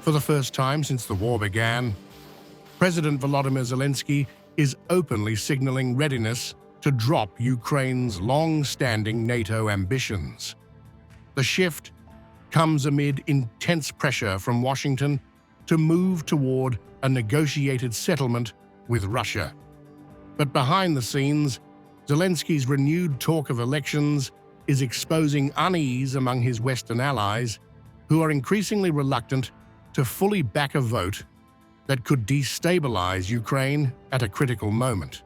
For the first time since the war began, President Volodymyr Zelensky is openly signaling readiness to drop Ukraine's long-standing NATO ambitions. The shift comes amid intense pressure from Washington to move toward a negotiated settlement with Russia. But behind the scenes, Zelensky's renewed talk of elections is exposing unease among his Western allies, who are increasingly reluctant to fully back a vote that could destabilize Ukraine at a critical moment.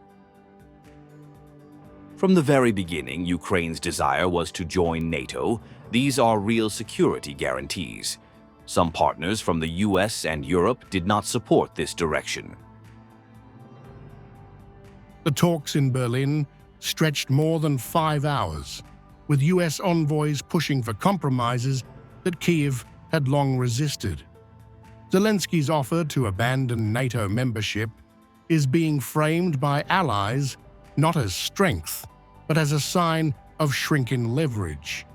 From the very beginning, Ukraine's desire was to join NATO. These are real security guarantees. Some partners from the US and Europe did not support this direction. The talks in Berlin stretched more than 5 hours, with US envoys pushing for compromises that Kyiv had long resisted. Zelensky's offer to abandon NATO membership is being framed by allies not as strength, but as a sign of shrinking leverage.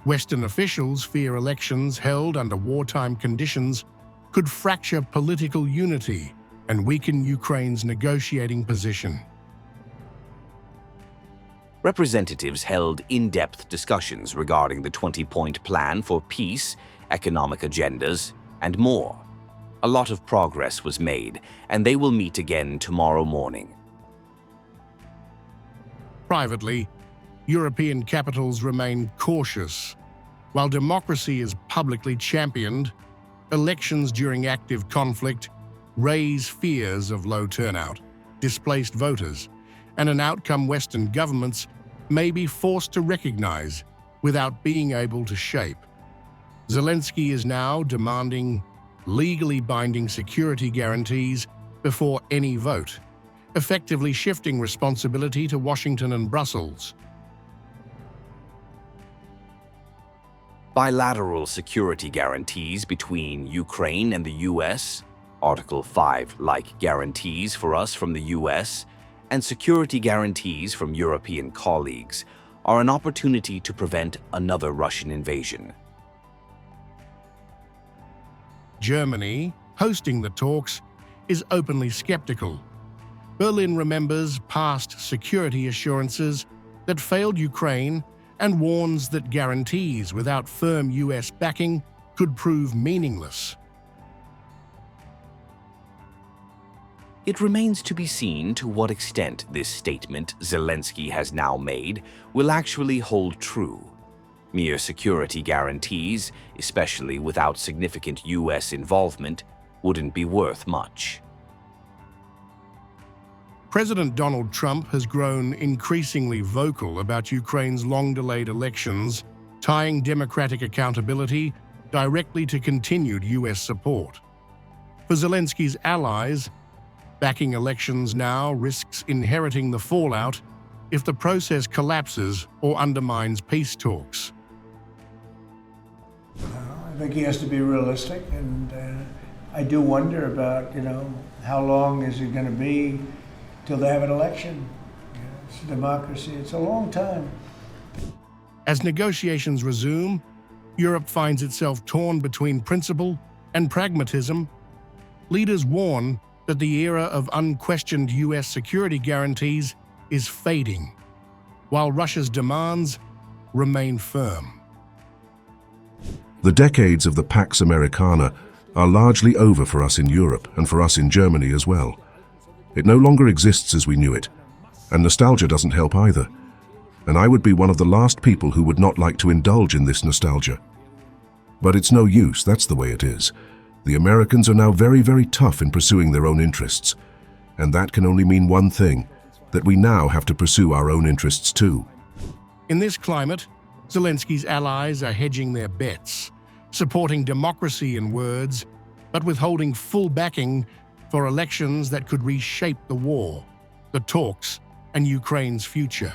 Western officials fear elections held under wartime conditions could fracture political unity and weaken Ukraine's negotiating position. Representatives held in-depth discussions regarding the 20-point plan for peace, economic agendas, and more. A lot of progress was made, and they will meet again tomorrow morning. Privately, European capitals remain cautious. While democracy is publicly championed, elections during active conflict raise fears of low turnout, displaced voters, and an outcome Western governments may be forced to recognize without being able to shape. Zelensky is now demanding legally binding security guarantees before any vote, effectively shifting responsibility to Washington and Brussels. Bilateral security guarantees between Ukraine and the US, Article 5-like guarantees for us from the US, and security guarantees from European colleagues are an opportunity to prevent another Russian invasion. Germany, hosting the talks, is openly skeptical. Berlin remembers past security assurances that failed Ukraine and warns that guarantees without firm US backing could prove meaningless. It remains to be seen to what extent this statement Zelensky has now made will actually hold true. Mere security guarantees, especially without significant US involvement, wouldn't be worth much. President Donald Trump has grown increasingly vocal about Ukraine's long-delayed elections, tying democratic accountability directly to continued US support. For Zelensky's allies, backing elections now risks inheriting the fallout if the process collapses or undermines peace talks. I think he has to be realistic, and I do wonder about, how long is it going to be till they have an election? It's a democracy. It's a long time. As negotiations resume, Europe finds itself torn between principle and pragmatism. Leaders warn that the era of unquestioned US security guarantees is fading, while Russia's demands remain firm. The decades of the Pax Americana are largely over for us in Europe and for us in Germany as well. It no longer exists as we knew it, and nostalgia doesn't help either. And I would be one of the last people who would not like to indulge in this nostalgia. But it's no use, that's the way it is. The Americans are now very, very tough in pursuing their own interests, and that can only mean one thing, that we now have to pursue our own interests too. In this climate, Zelensky's allies are hedging their bets, supporting democracy in words, but withholding full backing for elections that could reshape the war, the talks, and Ukraine's future.